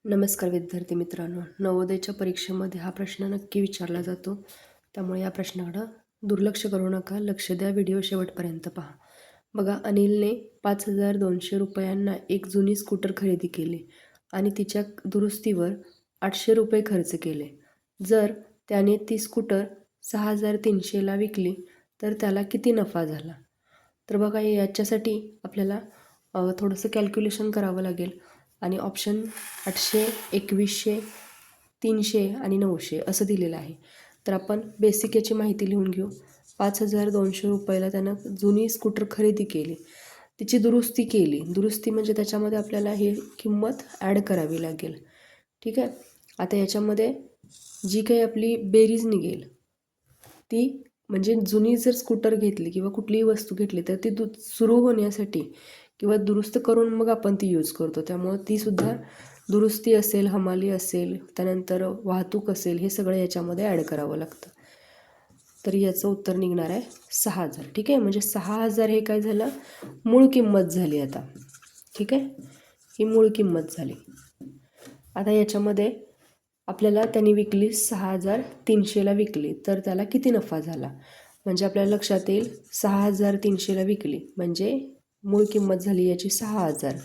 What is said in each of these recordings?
नमस्कार विद्यार्थी मित्रांनो, नवोदयच्या परीक्षेमध्ये हा प्रश्न नक्की विचारला जातो. त्यामुळे या प्रश्नाकडं दुर्लक्ष करू नका, लक्ष द्या, व्हिडिओ शेवटपर्यंत पहा. बघा, अनिलने 5,200 रुपयांना एक जुनी स्कूटर खरेदी केली आणि तिच्या दुरुस्तीवर 800 रुपये खर्च केले. जर त्याने ती स्कूटर 6,300ला विकली तर त्याला किती नफा झाला? तर बघा, याच्यासाठी आपल्याला थोडंसं कॅल्क्युलेशन करावं लागेल आणि ऑप्शन 800, 2100, 300 आणि 900 असं दिलेलं आहे. तर आपण बेसिक याची माहिती लिहून घेऊ. 5,200 रुपयाला त्यानं जुनी स्कूटर खरेदी केली, तिची दुरुस्ती केली. दुरुस्ती म्हणजे त्याच्यामध्ये आपल्याला ही किंमत ॲड करावी लागेल. ठीक आहे. आता याच्यामध्ये जी काही आपली बेरीज निघेल ती म्हणजे जुनी जर स्कूटर घेतली किंवा कुठलीही वस्तू घेतली तर ती सुरू होण्यासाठी किंवा दुरुस्त करून मग आपण ती यूज करतो. त्यामुळं तीसुद्धा दुरुस्ती असेल, हमाली असेल, त्यानंतर वाहतूक असेल, हे सगळं याच्यामध्ये ॲड करावं लागतं. तर याचं उत्तर निघणार आहे 6,000. ठीक आहे. म्हणजे 6,000 हे काय झालं, मूळ किंमत झाली आता. ठीक आहे. ही मूळ किंमत झाली. आता याच्यामध्ये आपल्याला त्यांनी विकली 6,300ला विकली तर त्याला किती नफा झाला? म्हणजे आपल्याला लक्षात येईल 6,300ला विकली म्हणजे मूळ किंमत झाली याची 6,000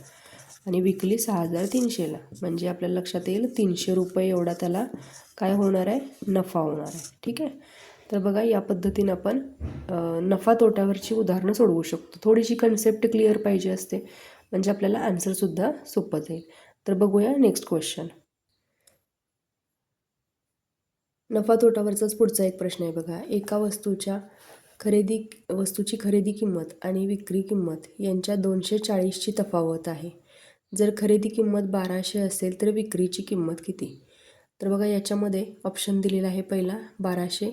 आणि विकली 6,300ला म्हणजे आपल्याला लक्षात येईल 300 रुपये एवढा त्याला काय होणार आहे, नफा होणार आहे. ठीक आहे. तर बघा, या पद्धतीनं आपण नफा तोट्यावरची उदाहरणं सोडवू शकतो. थोडीशी कन्सेप्ट क्लिअर पाहिजे असते म्हणजे आपल्याला आन्सरसुद्धा सोपं जाईल. तर बघूया नेक्स्ट क्वेश्चन. नफा तोटावरचाच पुढचा एक प्रश्न आहे बघा. एका वस्तूची खरेदी किंमत आणि विक्री किंमत यांच्या 240ची तफावत आहे. जर खरेदी किंमत 1,200 असेल तर विक्रीची किंमत किती? तर बघा, याच्यामध्ये ऑप्शन दिलेला आहे. पहिला 1,200,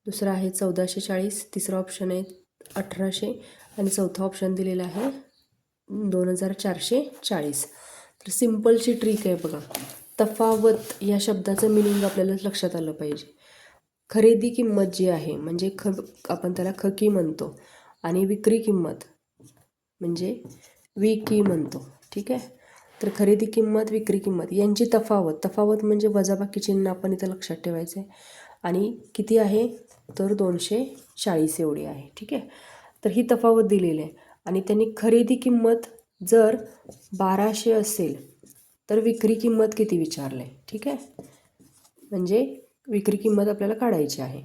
दुसरा आहे 1,440, तिसरा ऑप्शन आहे 1,800 आणि चौथा ऑप्शन दिलेला आहे 2,440. तर सिम्पलची ट्रिक आहे बघा. तफावत या शब्दाचं मिनिंग आपल्याला लक्षात आलं पाहिजे. खरेदी किंमत जी आहे म्हणजे आपण त्याला खकी म्हणतो आणि विक्री किंमत म्हणजे विकी म्हणतो. ठीक आहे. तर खरेदी किंमत, विक्री किंमत यांची तफावत म्हणजे वजाबाकी चिन्ह आपण इथं लक्षात ठेवायचं आहे. आणि किती आहे तर 240 एवढी आहे. ठीक आहे. तर ही तफावत दिलेली आहे आणि त्यांनी खरेदी किंमत जर 1,200 असेल तर विक्री किंमत किती विचारले. ठीक आहे. म्हणजे विक्री किंमत आपल्याला काढायची आहे.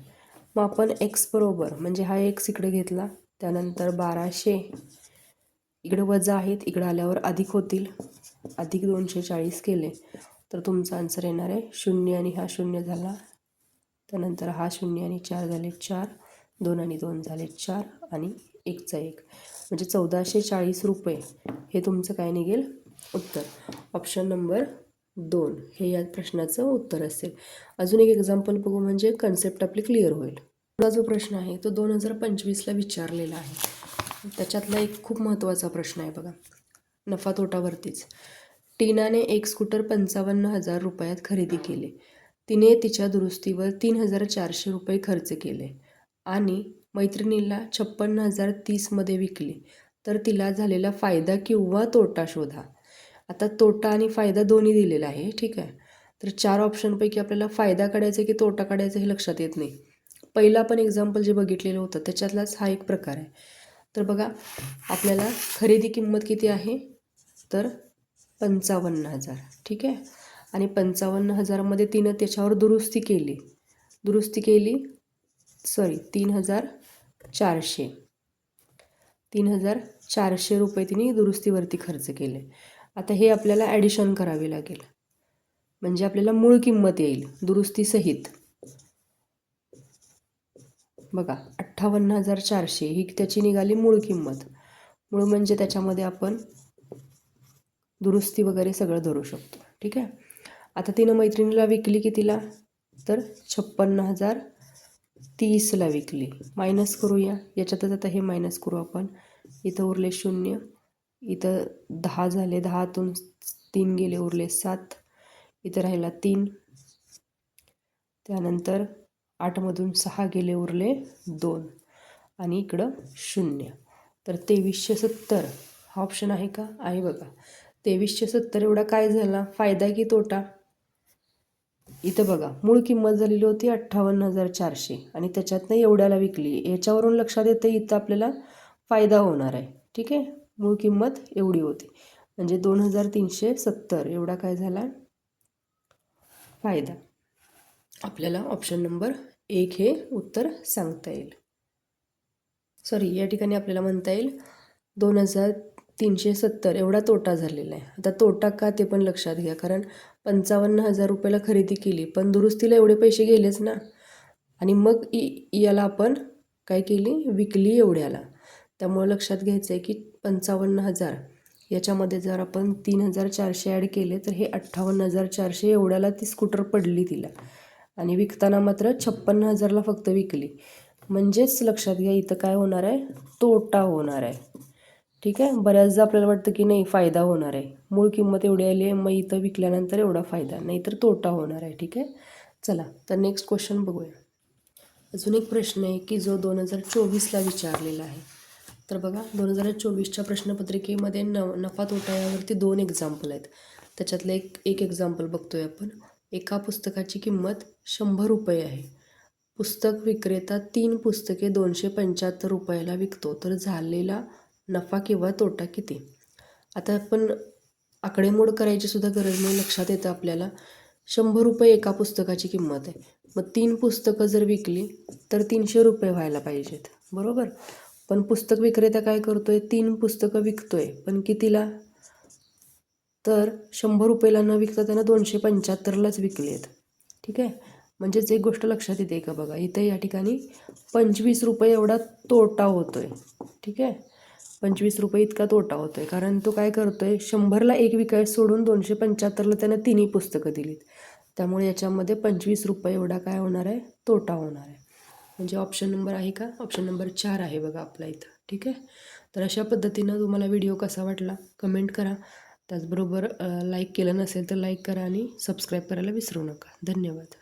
मग आपण एक्स बरोबर म्हणजे हा एक्स इकडे घेतला, त्यानंतर 1,200 इकडे वजा आहेत, इकडे आल्यावर अधिक होतील, अधिक 240 केले तर तुमचा आन्सर येणार आहे 0 आणि हा 0 झाला, त्यानंतर हा 0 आणि 4 झाले 4, 2 आणि 2 झाले 4 आणि 1चा 1 म्हणजे 1,440 रुपये हे तुमचं काय निघेल उत्तर. ऑप्शन नंबर 2 हे या प्रश्नाचं उत्तर असेल. अजून एक एक्झाम्पल बघू म्हणजे कन्सेप्ट आपली क्लिअर होईल. पुढचा जो प्रश्न आहे तो 2025ला विचारलेला आहे. त्याच्यातला एक खूप महत्त्वाचा प्रश्न आहे बघा, नफा तोटावरतीच. टीनाने एक स्कूटर 55,000 रुपयात खरेदी केले. तिने तिच्या दुरुस्तीवर 3,400 रुपये खर्च केले आणि मैत्रिणीला 56,030मध्ये विकली तर तिला झालेला फायदा किंवा तोटा शोधा. आता तोटा आणि फायदा दोन्ही दिलेला आहे. ठीक आहे. तर 4 ऑप्शनपैकी आपल्याला फायदा काढायचा की तोटा काढायचा हे लक्षात येत नाही. पहिला पण एक्झाम्पल जे बघितलेलं होतं त्याच्यातलाच हा एक प्रकार आहे. तर बघा, आपल्याला खरेदी किंमत किती आहे तर 55,000. ठीक आहे. आणि 55,000मध्ये तिनं त्याच्यावर दुरुस्ती केली 3,400 रुपये तिने दुरुस्तीवरती खर्च केले. आता हे आपल्याला ॲडिशन करावे लागेल म्हणजे आपल्याला मूळ किंमत येईल दुरुस्तीसहित. बघा, 58,400 ही त्याची निघाली मूळ किंमत. मूळ म्हणजे त्याच्यामध्ये आपण दुरुस्ती वगैरे सगळं धरू शकतो. ठीक आहे. आता तिनं मैत्रिणीला विकली कितीला तर 56,030ला विकली. मायनस करूया याच्यातच. आता हे मायनस करू आपण. इथं उरले 0, इथं 10 झाले, 10तून 3 गेले उरले 7, इथं राहिला 3, त्यानंतर 8मधून 6 गेले उरले 2 आणि इकडं 0. तर 2,370 हा ऑप्शन आहे का? आहे बघा. 2370 एवढा काय झाला, फायदा की तोटा? इथं बघा, मूळ किंमत झालेली होती 58,400 आणि त्याच्यातनं एवढ्याला विकली. याच्यावरून लक्षात येतं इथं आपल्याला फायदा होणार आहे. ठीक आहे, मूळ किंमत एवढी होती म्हणजे 2370 एवढा काय झाला, फायदा. आपल्याला ऑप्शन नंबर 1 हे उत्तर सांगता येईल. सॉरी, या ठिकाणी आपल्याला म्हणता येईल 2370 एवढा तोटा झालेला आहे. आता तोटा का ते पण लक्षात घ्या, कारण 55,000 रुपयाला खरेदी केली पण दुरुस्तीला एवढे पैसे गेलेच ना, आणि मग याला आपण काय केली, विकली एवढ्याला. त्यामुळे लक्षात घ्यायचं आहे की 55,000 याच्यामध्ये जर आपण 3,400 ॲड केले तर हे 58,400 एवढ्याला ती स्कूटर पडली तिला, आणि विकताना मात्र 56,000ला फक्त विकली. म्हणजेच लक्षात घ्या इथं काय होणार आहे, तोटा होणार आहे. ठीक आहे, बऱ्याचदा आपल्याला वाटतं की नाही फायदा होणार आहे, मूळ किंमत एवढी आली आहे मग इथं विकल्यानंतर एवढा फायदा, नाही तर तोटा होणार आहे. ठीक आहे, चला तर नेक्स्ट क्वेश्चन बघूया. अजून एक प्रश्न आहे की जो 2024ला विचारलेला आहे. तर बघा, 2024च्या प्रश्नपत्रिकेमध्ये नफा तोटा यावरती 2 एक्झाम्पल आहेत. त्याच्यातलं एक एक्झाम्पल बघतोय आपण. एका पुस्तकाची किंमत 100 रुपये आहे. पुस्तक विक्रेता 3 पुस्तके 275 रुपयाला विकतो, तर झालेला नफा किंवा तोटा किती? आता आपण आकडेमोड करायची सुद्धा गरज नाही, लक्षात येतं आपल्याला 100 रुपये एका पुस्तकाची किंमत आहे. मग 3 पुस्तकं जर विकली तर 300 रुपये व्हायला पाहिजेत, बरोबर. पण पुस्तक विक्रेता काय करतोय, 3 पुस्तकं विकतोय पण कितीला, तर 100 रुपयाला न विकता त्यानं 275लाच विकली आहेत. ठीक आहे, म्हणजेच एक गोष्ट लक्षात येते का बघा, इथे या ठिकाणी 25 रुपये एवढा तोटा होतोय. ठीक आहे, 25 रुपये इतका तोटा होतोय, कारण तो काय करतोय, 100ला एक विकाय सोडून 275ला त्यानं 3ही पुस्तकं दिलीत. त्यामुळे याच्यामध्ये 25 रुपये एवढा काय होणार आहे, तोटा होणार आहे. म्हणजे ऑप्शन नंबर आहे का, ऑप्शन नंबर 4 आहे बघा आपला इथं. ठीक आहे, तर अशा पद्धतीनं तुम्हाला व्हिडिओ कसा वाटला कमेंट करा. त्याचबरोबर लाईक केलं नसेल तर लाईक करा आणि सबस्क्राईब करायला विसरू नका. धन्यवाद.